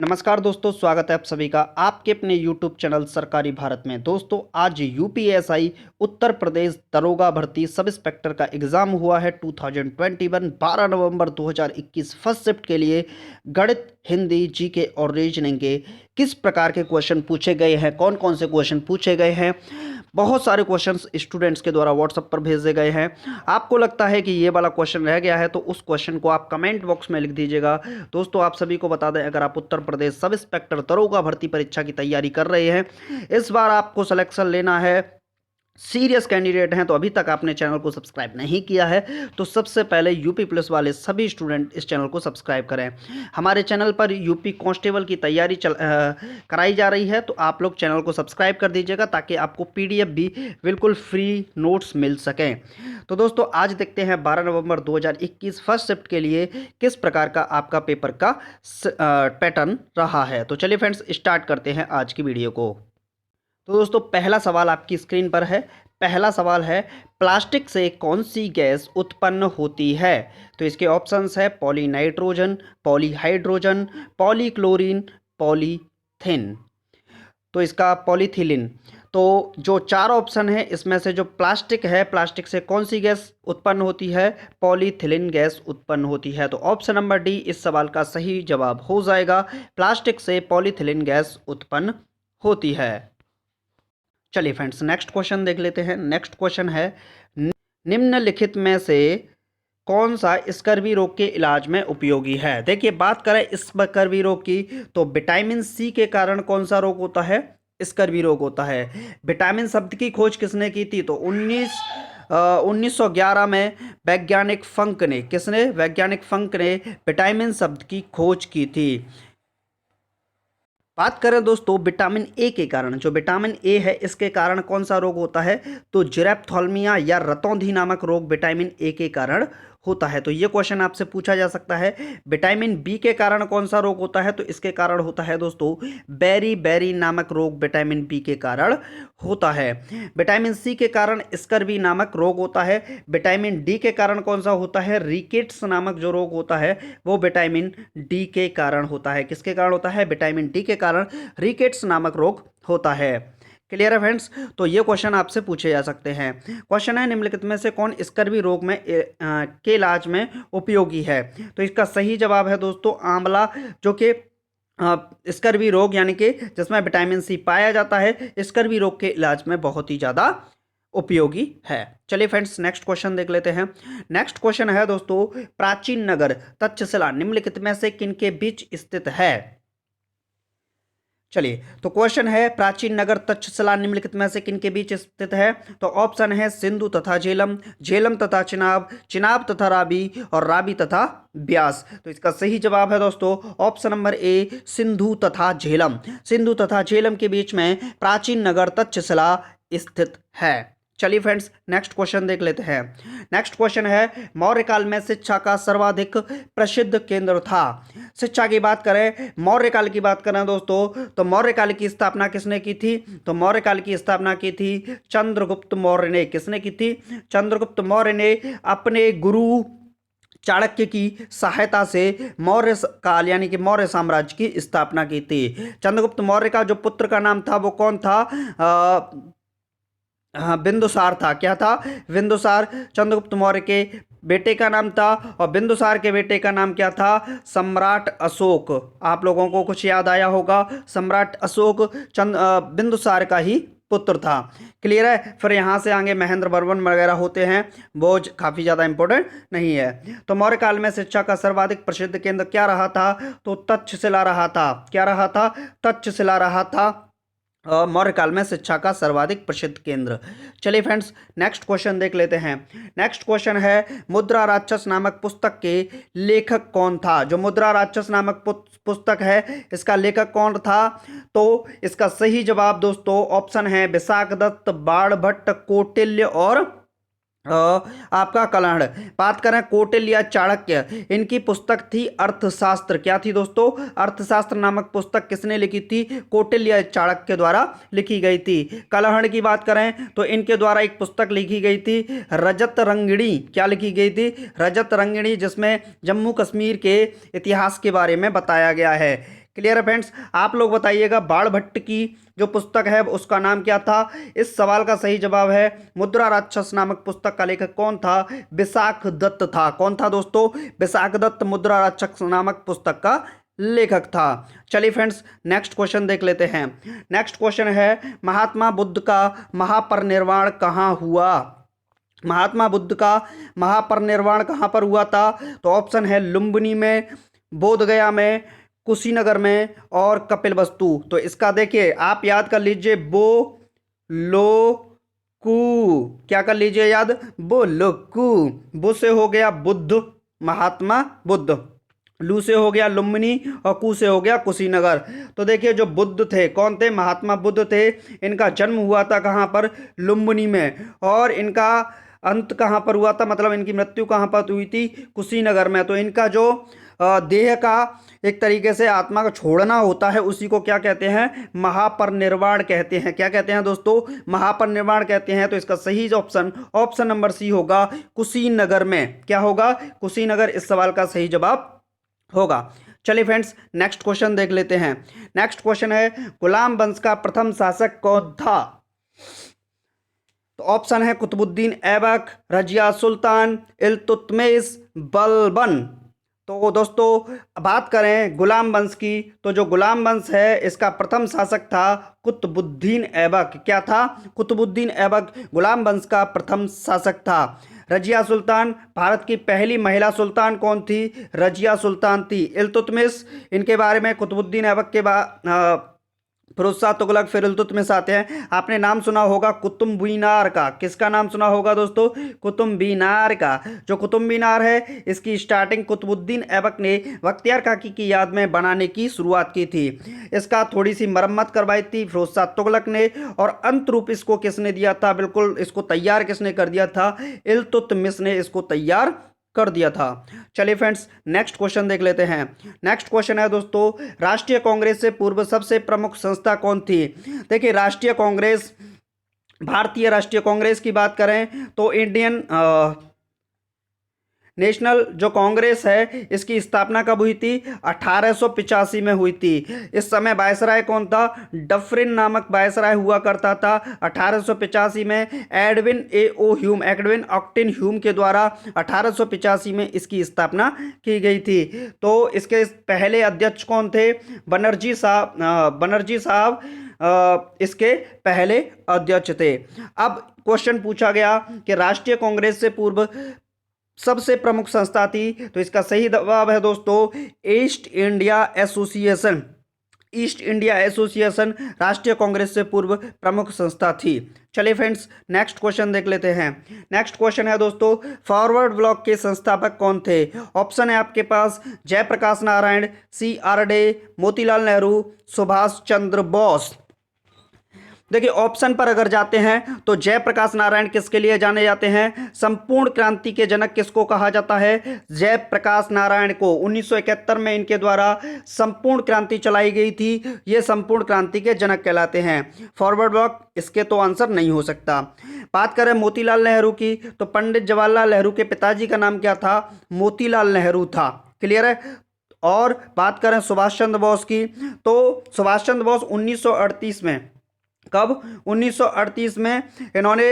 नमस्कार दोस्तों, स्वागत है आप सभी का आपके अपने YouTube चैनल सरकारी भारत में। दोस्तों, आज यूपीएसआई उत्तर प्रदेश दरोगा भर्ती सब इंस्पेक्टर का एग्ज़ाम हुआ है 2021 12 नवंबर 2021 फर्स्ट शिफ्ट के लिए। गणित, हिंदी, जीके और रीजनिंग के किस प्रकार के क्वेश्चन पूछे गए हैं, कौन कौन से क्वेश्चन पूछे गए हैं। बहुत सारे क्वेश्चंस स्टूडेंट्स के द्वारा व्हाट्सएप पर भेजे गए हैं। आपको लगता है कि ये वाला क्वेश्चन रह गया है तो उस क्वेश्चन को आप कमेंट बॉक्स में लिख दीजिएगा। दोस्तों, आप सभी को बता दें, अगर आप उत्तर प्रदेश सब इंस्पेक्टर दरोगा भर्ती परीक्षा की तैयारी कर रहे हैं, इस बार आपको सिलेक्शन लेना है, सीरियस कैंडिडेट हैं, तो अभी तक आपने चैनल को सब्सक्राइब नहीं किया है तो सबसे पहले यूपी पुलिस वाले सभी स्टूडेंट इस चैनल को सब्सक्राइब करें। हमारे चैनल पर यूपी कांस्टेबल की तैयारी कराई जा रही है, तो आप लोग चैनल को सब्सक्राइब कर दीजिएगा ताकि आपको पीडीएफ भी बिल्कुल फ्री नोट्स मिल सकें। तो दोस्तों, आज देखते हैं 12 नवंबर 2021 फर्स्ट शिफ्ट के लिए किस प्रकार का आपका पेपर का पैटर्न रहा है। तो चलिए फ्रेंड्स, स्टार्ट करते हैं आज की वीडियो को। तो दोस्तों, पहला सवाल आपकी स्क्रीन पर है। पहला सवाल है, प्लास्टिक से कौन सी गैस उत्पन्न होती है। तो इसके ऑप्शंस है पॉलीनाइट्रोजन, पॉलीहाइड्रोजन, पॉलीक्लोरीन, पॉलीथिन। तो इसका पॉलीथिलीन। तो जो चार ऑप्शन है इसमें से जो प्लास्टिक है, प्लास्टिक से कौन सी गैस उत्पन्न होती है, पॉलीथिलीन गैस उत्पन्न होती है। तो ऑप्शन नंबर डी इस सवाल का सही जवाब हो जाएगा। प्लास्टिक से पॉलीथिलीन गैस उत्पन्न होती है। चलिए फ्रेंड्स, नेक्स्ट क्वेश्चन देख लेते हैं। नेक्स्ट क्वेश्चन है, निम्नलिखित में से कौन सा स्कर्वी रोग के इलाज में उपयोगी है। देखिए, बात करें इस स्कर्वी रोग की तो विटामिन सी के कारण कौन सा रोग होता है, स्कर्वी रोग होता है। विटामिन शब्द की खोज किसने की थी, तो 1911 में वैज्ञानिक फंक ने, किसने, वैज्ञानिक फंक ने विटामिन शब्द की खोज की थी। बात करें दोस्तों विटामिन ए के कारण, जो विटामिन ए है इसके कारण कौन सा रोग होता है, तो जेरेप्थोल्मिया या रतौंधी नामक रोग विटामिन ए के कारण होता है। तो ये क्वेश्चन आपसे पूछा जा सकता है। विटामिन बी के कारण कौन सा रोग होता है, तो इसके कारण होता है दोस्तों बेरी बेरी नामक रोग विटामिन बी के कारण होता है। विटामिन सी के कारण स्कर्वी नामक रोग होता है। विटामिन डी के कारण कौन सा होता है, रिकेट्स नामक जो रोग होता है वो विटामिन डी के कारण होता है। किसके कारण होता है, विटामिन डी के कारण रिकेट्स नामक रोग होता है। क्लियर है फ्रेंड्स। तो ये क्वेश्चन आपसे पूछे जा सकते हैं। क्वेश्चन है, निम्नलिखित में से कौन स्कर्वी रोग में के इलाज में उपयोगी है। तो इसका सही जवाब है दोस्तों आंवला, जो कि स्कर्वी रोग यानी कि जिसमें विटामिन सी पाया जाता है, स्कर्वी रोग के इलाज में बहुत ही ज़्यादा उपयोगी है। चलिए फ्रेंड्स, नेक्स्ट क्वेश्चन देख लेते हैं। नेक्स्ट क्वेश्चन है दोस्तों, प्राचीन नगर तक्षशिला निम्नलिखित में से किनके बीच स्थित है। चलिए, तो क्वेश्चन है, प्राचीन नगर तक्षशिला निम्नलिखित में से किनके बीच स्थित है। तो ऑप्शन है सिंधु तथा झेलम, झेलम तथा चिनाब, चिनाब तथा रावी और रावी तथा ब्यास। तो इसका सही जवाब है दोस्तों ऑप्शन नंबर ए, सिंधु तथा झेलम। सिंधु तथा झेलम के बीच में प्राचीन नगर तक्षशिला स्थित है। चलिए फ्रेंड्स, नेक्स्ट क्वेश्चन देख लेते हैं। नेक्स्ट क्वेश्चन है, मौर्य काल में शिक्षा का सर्वाधिक प्रसिद्ध केंद्र था। शिक्षा की बात करें, मौर्य काल की बात करें दोस्तों, तो मौर्य काल की स्थापना किसने की थी, तो मौर्य काल की स्थापना की थी चंद्रगुप्त मौर्य ने। किसने की थी, चंद्रगुप्त मौर्य ने अपने गुरु चाणक्य की सहायता से मौर्य काल यानी कि मौर्य साम्राज्य की स्थापना की थी। चंद्रगुप्त मौर्य का जो पुत्र का नाम था वो कौन था, हाँ, बिंदुसार था। क्या था, बिंदुसार। चंद्रगुप्त मौर्य के बेटे का नाम था, और बिंदुसार के बेटे का नाम क्या था, सम्राट अशोक। आप लोगों को कुछ याद आया होगा, सम्राट अशोक बिंदुसार का ही पुत्र था। क्लियर है। फिर यहाँ से आगे महेंद्र वर्मन वगैरह होते हैं, वो काफ़ी ज़्यादा इंपॉर्टेंट नहीं है। तो मौर्य काल में शिक्षा का सर्वाधिक प्रसिद्ध केंद्र क्या रहा था, तो तक्षशिला रहा था। क्या रहा था, तक्षशिला रहा था मौर्य काल में शिक्षा का सर्वाधिक प्रसिद्ध केंद्र। चलिए फ्रेंड्स, नेक्स्ट क्वेश्चन देख लेते हैं। नेक्स्ट क्वेश्चन है, मुद्रा राक्षस नामक पुस्तक के लेखक कौन था। जो मुद्रा राक्षस नामक पुस्तक है इसका लेखक कौन था, तो इसका सही जवाब दोस्तों ऑप्शन है विशाख दत्त, बाणभट्ट, कौटिल्य और आपका कलहड़। बात करें कौटिल्य या चाणक्य, इनकी पुस्तक थी अर्थशास्त्र। क्या थी दोस्तों, अर्थशास्त्र नामक पुस्तक किसने लिखी थी, कौटिल्य चाणक्य द्वारा लिखी गई थी। कलहड़ की बात करें तो इनके द्वारा एक पुस्तक लिखी गई थी रजत रंगिणी। क्या लिखी गई थी, रजत रंगिणी, जिसमें जम्मू कश्मीर के इतिहास के बारे में बताया गया है। क्लियर है फ्रेंड्स। आप लोग बताइएगा बाण भट्ट की जो पुस्तक है उसका नाम क्या था। इस सवाल का सही जवाब है मुद्रा राक्षस नामक पुस्तक का लेखक कौन था, विशाख दत्त था। कौन था दोस्तों, विशाख दत्त मुद्रा राक्षस नामक पुस्तक का लेखक था। चलिए फ्रेंड्स नेक्स्ट क्वेश्चन देख लेते हैं। नेक्स्ट क्वेश्चन है महात्मा बुद्ध का महापरिनिर्वाण कहाँ हुआ। महात्मा बुद्ध का महापरिनिर्वाण कहाँ पर हुआ था, तो ऑप्शन है लुम्बिनी में, बोधगया में, कुशीनगर में और कपिलवस्तु। तो इसका देखिए आप याद कर लीजिए, बो लो कु, क्या कर लीजिए याद, बो लो कु। बु से हो गया बुद्ध, महात्मा बुद्ध, लू से हो गया लुम्बिनी और कु से हो गया कुशीनगर। तो देखिए जो बुद्ध थे कौन थे, महात्मा बुद्ध थे। इनका जन्म हुआ था कहाँ पर, लुम्बिनी में, और इनका अंत कहाँ पर हुआ था, मतलब इनकी मृत्यु कहाँ पर हुई थी, कुशीनगर में। तो इनका जो देह का एक तरीके से आत्मा को छोड़ना होता है उसी को क्या कहते हैं, महापरिनिर्वाण कहते हैं। क्या कहते हैं दोस्तों, महापरिनिर्वाण कहते हैं। तो इसका सही ऑप्शन ऑप्शन नंबर सी होगा, कुशीनगर में। क्या होगा, कुशीनगर इस सवाल का सही जवाब होगा। चलिए फ्रेंड्स नेक्स्ट क्वेश्चन देख लेते हैं। नेक्स्ट क्वेश्चन है गुलाम वंश का प्रथम शासक कौन था। तो ऑप्शन है कुतुबुद्दीन ऐबक, रजिया सुल्तान, इल्तुतमिश, बलबन। तो दोस्तों बात करें गुलाम वंश की, तो जो गुलाम वंश है इसका प्रथम शासक था कुतुबुद्दीन ऐबक। क्या था, कुतुबुद्दीन ऐबक गुलाम वंश का प्रथम शासक था। रजिया सुल्तान, भारत की पहली महिला सुल्तान कौन थी, रजिया सुल्तान थी। इल्तुतमिश, इनके बारे में कुतुबुद्दीन ऐबक के बाद फिरोज शाह तुगलक फिर इल्तुतमिश आते हैं। आपने नाम सुना होगा कुतुब मीनार का, किसका नाम सुना होगा दोस्तों, कुतुब मीनार का। जो कुतुब मीनार है इसकी स्टार्टिंग कुतुबुद्दीन ऐबक ने बख्तियार काकी की याद में बनाने की शुरुआत की थी। इसका थोड़ी सी मरम्मत करवाई थी फिरोज शाह तुगलक ने, और अंत रूप इसको किसने दिया था, बिल्कुल इसको तैयार किसने कर दिया था, इल्तुतमिश ने इसको तैयार कर दिया था। चलिए फ्रेंड्स नेक्स्ट क्वेश्चन देख लेते हैं। नेक्स्ट क्वेश्चन है दोस्तों राष्ट्रीय कांग्रेस से पूर्व सबसे प्रमुख संस्था कौन थी। देखिए राष्ट्रीय कांग्रेस, भारतीय राष्ट्रीय कांग्रेस की बात करें तो इंडियन नेशनल जो कांग्रेस है इसकी स्थापना कब हुई थी, 1885 में हुई थी। इस समय वायसराय कौन था, डफरिन नामक वायसराय हुआ करता था। 1885 में एडविन एडविन ऑक्टिन ह्यूम के द्वारा 1885 में इसकी स्थापना की गई थी। तो इसके पहले अध्यक्ष कौन थे, बनर्जी साहब इसके पहले अध्यक्ष थे। अब क्वेश्चन पूछा गया कि राष्ट्रीय कांग्रेस से पूर्व सबसे प्रमुख संस्था थी, तो इसका सही जवाब है दोस्तों east India association. East India association राष्ट्रीय कांग्रेस से पूर्व प्रमुख संस्था थी। चलिए फ्रेंड्स नेक्स्ट क्वेश्चन देख लेते हैं। नेक्स्ट क्वेश्चन है दोस्तों फॉरवर्ड ब्लॉक के संस्थापक कौन थे। ऑप्शन है आपके पास जयप्रकाश नारायण, CR डे, मोतीलाल नेहरू, सुभाष चंद्र बोस। देखिए ऑप्शन पर अगर जाते हैं तो जयप्रकाश नारायण किसके लिए जाने जाते हैं, संपूर्ण क्रांति के जनक किसको कहा जाता है, जयप्रकाश नारायण को। 1971 में इनके द्वारा संपूर्ण क्रांति चलाई गई थी, ये संपूर्ण क्रांति के जनक कहलाते हैं। फॉरवर्ड ब्लॉक इसके तो आंसर नहीं हो सकता। बात करें मोतीलाल नेहरू की, तो पंडित जवाहरलाल नेहरू के पिताजी का नाम क्या था, मोतीलाल नेहरू था। क्लियर है। और बात करें सुभाष चंद्र बोस की, तो सुभाष चंद्र बोस 1938 में, कब, 1938 में इन्होंने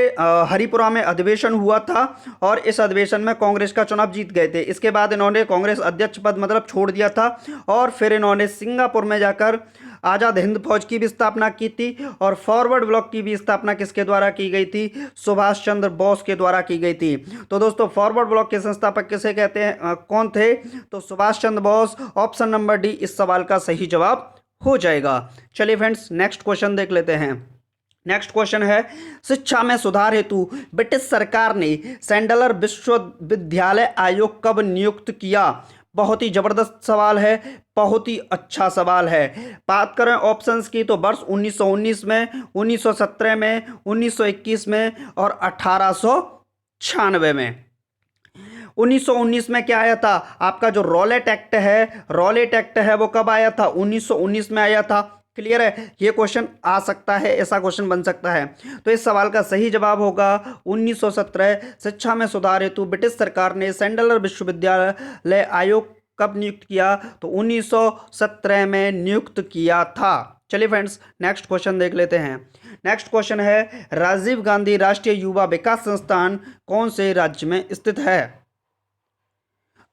हरिपुरा में अधिवेशन हुआ था और इस अधिवेशन में कांग्रेस का चुनाव जीत गए थे। इसके बाद इन्होंने कांग्रेस अध्यक्ष पद मतलब छोड़ दिया था और फिर इन्होंने सिंगापुर में जाकर आज़ाद हिंद फौज की भी स्थापना की थी और फॉरवर्ड ब्लॉक की भी स्थापना किसके द्वारा की गई थी, सुभाष चंद्र बोस के द्वारा की गई थी। तो दोस्तों फॉरवर्ड ब्लॉक के संस्थापक किसे कहते हैं, कौन थे, तो Subhash Chandra Bose. Option number D इस सवाल का सही जवाब हो जाएगा। चलिए फ्रेंड्स नेक्स्ट क्वेश्चन देख लेते हैं। नेक्स्ट क्वेश्चन है शिक्षा में सुधार हेतु ब्रिटिश सरकार ने सैंडलर विश्वविद्यालय आयोग कब नियुक्त किया। बहुत ही जबरदस्त सवाल है, बहुत ही अच्छा सवाल है। बात करें ऑप्शंस की तो वर्ष 1919 में, 1917 में, 1921 में और 1896 में। 1919 में क्या आया था, आपका जो रॉलेट एक्ट है वो कब आया था, 1919 में आया था। क्लियर है, ये क्वेश्चन आ सकता है, ऐसा क्वेश्चन बन सकता है। तो इस सवाल का सही जवाब होगा 1917। शिक्षा में सुधार हेतु ब्रिटिश सरकार ने सैंडलर विश्वविद्यालय आयोग कब नियुक्त किया? तो 1917 में नियुक्त किया था। चलिए फ्रेंड्स, नेक्स्ट क्वेश्चन देख लेते हैं। नेक्स्ट क्वेश्चन है, राजीव गांधी राष्ट्रीय युवा विकास संस्थान कौन से राज्य में स्थित है?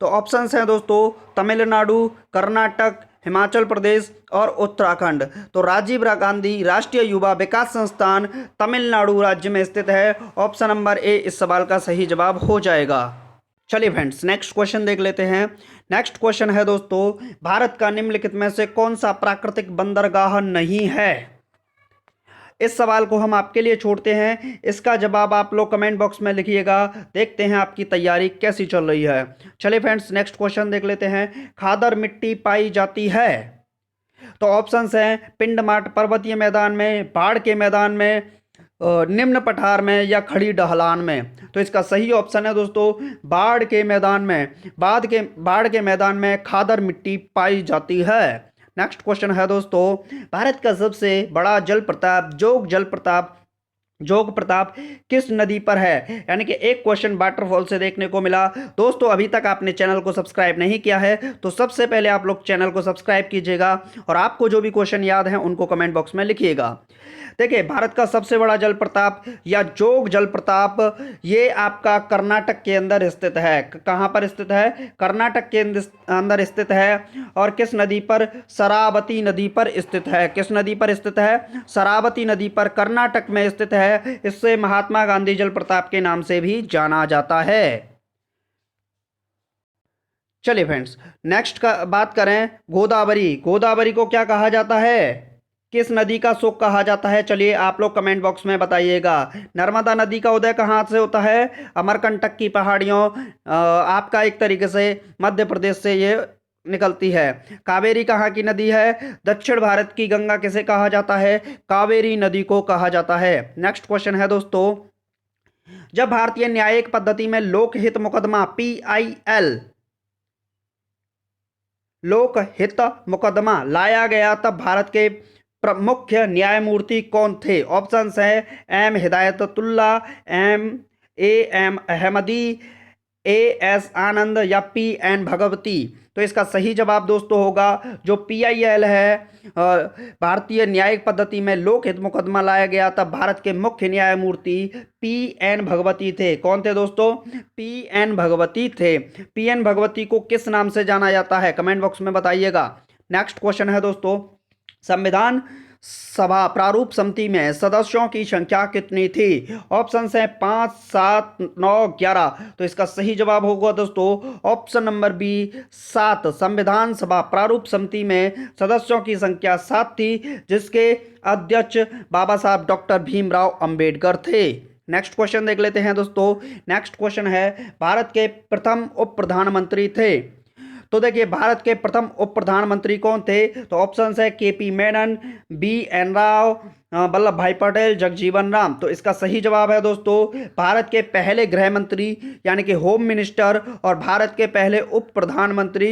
तो ऑप्शंस हैं दोस्तों, तमिलनाडु, कर्नाटक, हिमाचल प्रदेश और उत्तराखंड। तो राजीव गांधी राष्ट्रीय युवा विकास संस्थान तमिलनाडु राज्य में स्थित है। ऑप्शन नंबर ए इस सवाल का सही जवाब हो जाएगा। चलिए फ्रेंड्स, नेक्स्ट क्वेश्चन देख लेते हैं। नेक्स्ट क्वेश्चन है दोस्तों, भारत का निम्नलिखित में से कौन सा प्राकृतिक बंदरगाह नहीं है? इस सवाल को हम आपके लिए छोड़ते हैं, इसका जवाब आप लोग कमेंट बॉक्स में लिखिएगा। देखते हैं आपकी तैयारी कैसी चल रही है। चलिए फ्रेंड्स, नेक्स्ट क्वेश्चन देख लेते हैं। खादर मिट्टी पाई जाती है? तो ऑप्शंस हैं, पिंडमाट पर्वतीय मैदान में, बाढ़ के मैदान में, निम्न पठार में या खड़ी ढलान में। तो इसका सही ऑप्शन है दोस्तों, बाढ़ के मैदान में। बाढ़ के मैदान में खादर मिट्टी पाई जाती है। नेक्स्ट क्वेश्चन है दोस्तों, भारत का सबसे बड़ा जलप्रपात जोग प्रताप किस नदी पर है? यानी कि एक क्वेश्चन वाटरफॉल से देखने को मिला। दोस्तों, अभी तक आपने चैनल को सब्सक्राइब नहीं किया है तो सबसे पहले आप लोग चैनल को सब्सक्राइब कीजिएगा और आपको जो भी क्वेश्चन याद है उनको कमेंट बॉक्स में लिखिएगा। देखिए, भारत का सबसे बड़ा जलप्रपात या जोग जलप्रपात ये आपका कर्नाटक के अंदर स्थित है। कहाँ पर स्थित है? कर्नाटक के अंदर स्थित है। और किस नदी पर? शरावती नदी पर स्थित है। किस नदी पर स्थित है? शरावती नदी पर कर्नाटक में स्थित है। इससे महात्मा गांधी जलप्रपात के नाम से भी जाना जाता है। चलिए फ्रेंड्स, नेक्स्ट का बात करें, गोदावरी। गोदावरी को क्या कहा जाता है? किस नदी का सुख कहा जाता है? चलिए आप लोग कमेंट बॉक्स में बताइएगा। नर्मदा नदी का उदय कहाँ से होता है? अमरकंटक की पहाड़ियों, आपका एक तरीके से मध्य प्रदेश से ये निकलती है। कावेरी कहाँ की नदी है? दक्षिण भारत की गंगा किसे कहा जाता है? कावेरी नदी को कहा जाता है। नेक्स्ट क्वेश्चन है दोस्तों, जब भारतीय न्यायिक पद्धति में लोकहित मुकदमा PIL लोकहित मुकदमा लाया गया तब भारत के मुख्य न्यायमूर्ति कौन थे? ऑप्शंस है, M Hidayatullah, AM Ahmadi, AS आनंद या PN भगवती। तो इसका सही जवाब दोस्तों होगा जो PIL है, भारतीय न्यायिक पद्धति में लोकहित मुकदमा लाया गया तब भारत के मुख्य न्यायमूर्ति PN भगवती थे। कौन थे दोस्तों? PN भगवती थे। PN भगवती को किस नाम से जाना जाता है? कमेंट बॉक्स में बताइएगा। नेक्स्ट क्वेश्चन है दोस्तों, संविधान सभा प्रारूप समिति में सदस्यों की संख्या कितनी थी? ऑप्शन है 5, 7, 9, 11। तो इसका सही जवाब होगा दोस्तों ऑप्शन नंबर बी 7। संविधान सभा प्रारूप समिति में सदस्यों की संख्या 7 थी, जिसके अध्यक्ष बाबा साहब डॉक्टर भीमराव अंबेडकर थे। नेक्स्ट क्वेश्चन देख लेते हैं दोस्तों। नेक्स्ट क्वेश्चन है, भारत के प्रथम उप प्रधानमंत्री थे? तो देखिए, भारत के प्रथम उप प्रधानमंत्री कौन थे? तो ऑप्शन है KP मेनन, BN राव, वल्लभ भाई पटेल, जगजीवन राम। तो इसका सही जवाब है दोस्तों भारत के पहले गृह मंत्री यानी कि होम मिनिस्टर और भारत के पहले उप प्रधानमंत्री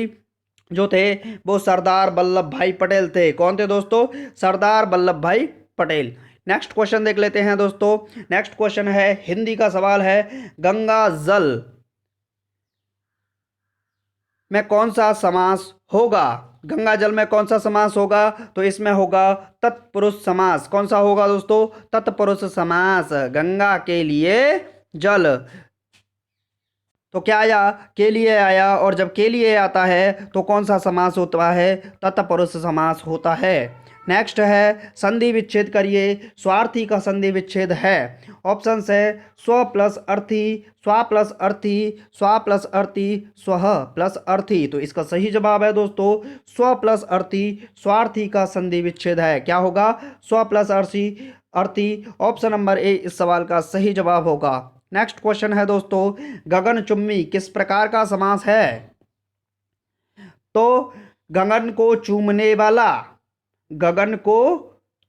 जो थे वो सरदार वल्लभ भाई पटेल थे। कौन थे दोस्तों? सरदार वल्लभ भाई पटेल। नेक्स्ट क्वेश्चन देख लेते हैं दोस्तों। नेक्स्ट क्वेश्चन है, हिंदी का सवाल है, गंगा जल में कौन सा समास होगा? गंगा जल में कौन सा समास होगा? तो इसमें होगा तत्पुरुष समास। कौन सा होगा दोस्तों? तत्पुरुष समास। गंगा के लिए जल, तो क्या आया? के लिए आया, और जब के लिए आता है तो कौन सा समास होता है? तत्पुरुष समास होता है। नेक्स्ट है, संधि विच्छेद करिए। स्वार्थी का संधि विच्छेद है। ऑप्शन है स्व प्लस अर्थी, स्वा प्लस अर्थी, स्वा प्लस अर्थी, स्वह प्लस अर्थी। तो इसका सही जवाब है दोस्तों स्व प्लस अर्थी, स्वार्थी का संधि विच्छेद है। क्या होगा? स्व प्लस अर्थी। ऑप्शन नंबर ए इस सवाल का सही जवाब होगा। नेक्स्ट क्वेश्चन है दोस्तों, गगनचुम्बी किस प्रकार का समास है? तो गगन को चूमने वाला, गगन को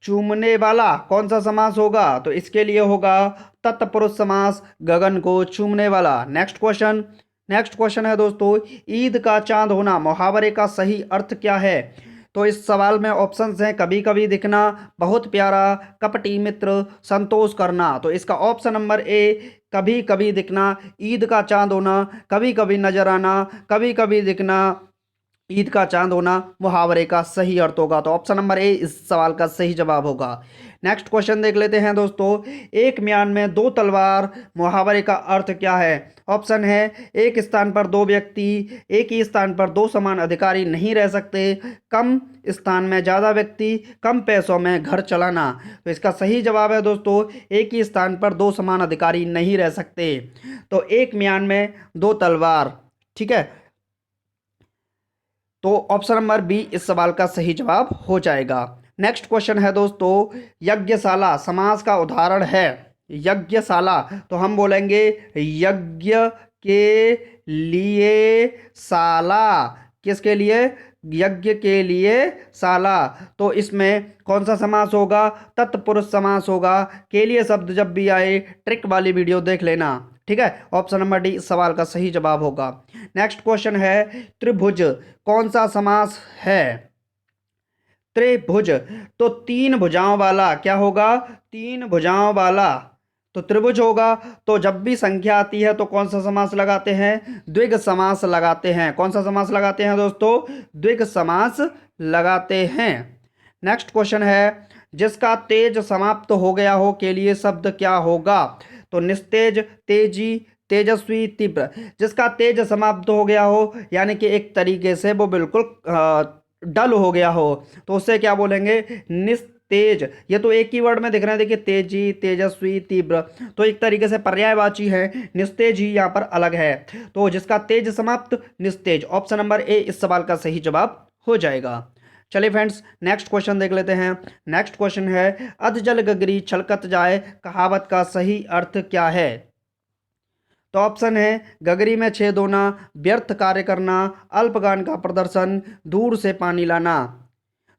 चूमने वाला कौन सा समास होगा? तो इसके लिए होगा तत्पुरुष समास, गगन को चूमने वाला। नेक्स्ट क्वेश्चन है दोस्तों, ईद का चांद होना मुहावरे का सही अर्थ क्या है? तो इस सवाल में ऑप्शंस हैं, कभी कभी दिखना, बहुत प्यारा, कपटी मित्र, संतोष करना। तो इसका ऑप्शन नंबर ए कभी कभी दिखना, ईद का चांद होना, कभी कभी नजर आना, कभी कभी दिखना, ईद का चांद होना मुहावरे का सही अर्थ होगा। तो ऑप्शन नंबर ए इस सवाल का सही जवाब होगा। नेक्स्ट क्वेश्चन देख लेते हैं दोस्तों। एक म्यान में दो तलवार मुहावरे का अर्थ क्या है? ऑप्शन है एक स्थान पर दो व्यक्ति, एक ही स्थान पर दो समान अधिकारी नहीं रह सकते, कम स्थान में ज़्यादा व्यक्ति, कम पैसों में घर चलाना। तो इसका सही जवाब है दोस्तों एक ही स्थान पर दो समान अधिकारी नहीं रह सकते। तो एक म्यान में दो तलवार, ठीक है। तो ऑप्शन नंबर बी इस सवाल का सही जवाब हो जाएगा। नेक्स्ट क्वेश्चन है दोस्तों, यज्ञशाला समास का उदाहरण है। यज्ञशाला, तो हम बोलेंगे यज्ञ के लिए शाला। किसके लिए? यज्ञ के लिए शाला। तो इसमें कौन सा समास होगा? तत्पुरुष समास होगा। के लिए शब्द जब भी आए ट्रिक वाली वीडियो देख लेना, ठीक है। ऑप्शन नंबर डी इस सवाल का सही जवाब होगा। नेक्स्ट क्वेश्चन है, त्रिभुज कौन सा समास है? त्रिभुज, तो तीन भुजाओं वाला क्या होगा? तीन भुजाओं वाला तो त्रिभुज होगा। तो जब भी संख्या आती है तो कौन सा समास लगाते हैं? द्विग समास लगाते हैं। कौन सा समास लगाते हैं दोस्तों? द्विग समास लगाते हैं। नेक्स्ट क्वेश्चन है, जिसका तेज समाप्त हो गया हो के लिए शब्द क्या होगा? तो निस्तेज, तेजी, तेजस्वी, तीव्र। जिसका तेज समाप्त हो गया हो यानी कि एक तरीके से वो बिल्कुल डल हो गया हो तो उससे क्या बोलेंगे? निस्तेज। ये तो एक ही वर्ड में दिख रहे हैं, देखिए तेजी, तेजस्वी, तीव्र, तो एक तरीके से पर्यायवाची है। निस्तेज ही यहाँ पर अलग है। तो जिसका तेज समाप्त, निस्तेज। ऑप्शन नंबर ए इस सवाल का सही जवाब हो जाएगा। चलिए फ्रेंड्स नेक्स्ट क्वेश्चन देख लेते हैं। नेक्स्ट क्वेश्चन है, अधजल गगरी छलकत जाए कहावत का सही अर्थ क्या है? तो ऑप्शन है गगरी में छेद होना, व्यर्थ कार्य करना, अल्पज्ञान का प्रदर्शन, दूर से पानी लाना।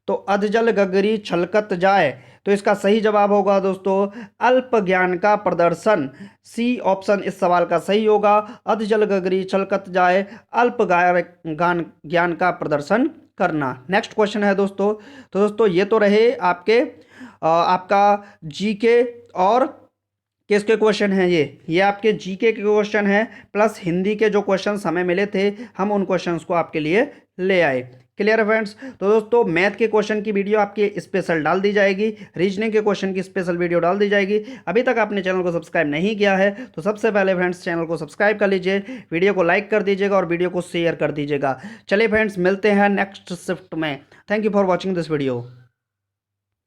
तो अधजल गगरी छलकत जाए, तो इसका सही जवाब होगा दोस्तों अल्प ज्ञान का प्रदर्शन। सी ऑप्शन इस सवाल का सही होगा। अधजल गगरी छलकत जाए, अल्प ज्ञान का प्रदर्शन करना। नेक्स्ट क्वेश्चन है दोस्तों। तो दोस्तों ये तो रहे आपके आपका जीके और किसके क्वेश्चन हैं? ये आपके जीके के क्वेश्चन हैं प्लस हिंदी के जो क्वेश्चंस हमें मिले थे हम उन क्वेश्चंस को आपके लिए ले आए। क्लियर है फ्रेंड्स? तो दोस्तों मैथ के क्वेश्चन की वीडियो आपकी स्पेशल डाल दी जाएगी, रीजनिंग के क्वेश्चन की स्पेशल वीडियो डाल दी जाएगी। अभी तक आपने चैनल को सब्सक्राइब नहीं किया है तो सबसे पहले फ्रेंड्स चैनल को सब्सक्राइब कर लीजिए, वीडियो को लाइक कर दीजिएगा और वीडियो को शेयर कर दीजिएगा। चलिए फ्रेंड्स मिलते हैं नेक्स्ट शिफ्ट में। Thank you for watching this video.